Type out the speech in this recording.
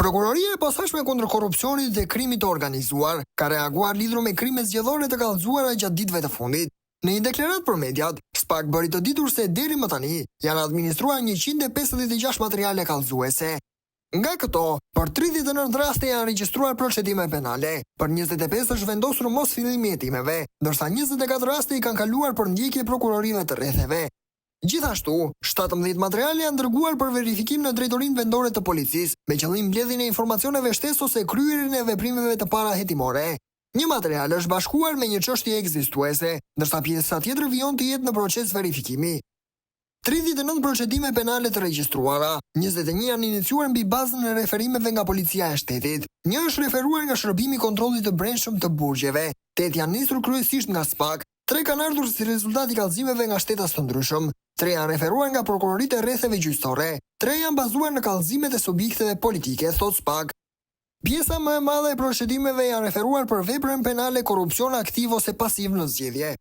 Prokuroria e posaçme kundër korrupsionit dhe krimit të organizuar ka reaguar lidhur me krime zgjedhore të kallëzuara gjatë ditëve të fundit. Në një deklaratë për mediat, SPAK bëri të ditur se deri më tani janë administruar 156 materiale kallëzuese. Nga këto, për 39 raste janë regjistruar procedime penale, për 25 është vendosur mosfillimi i hetimeve, ndërsa 24 raste i kanë kaluar për ndjekje prokurorive të rretheve. Gjithashtu, 17 materiale janë dërguar për verifikim në drejtorinë vendore të policisë, me qëllim mbledhjen e informacioneve shtesë ose kryerjen e veprimeve të parahetimore. Një material është bashkuar me një çështje ekzistuese, ndërsa pjesa tjetër vijon të jetë në proces verifikimi. 39 procedime penale të regjistruara, 21 janë iniciuar mbi bazën e referimeve nga policia e shtetit. Një është referuar nga shërbimi i kontrollit të brendshëm të burgjeve, 8 janë nisur kryesisht nga SPAK, 3 kanë ardhur si rezultat i kallëzimeve nga shtetas të ndryshëm, 3 janë referuar nga prokuroritë e rretheve gjyqësore, 3 janë bazuar në kallëzimet e subjekteve politike, thot SPAK. Pjesa më e madhe e procedimeve janë referuar për veprën penale korrupsion aktiv ose pasiv në zgjedhje.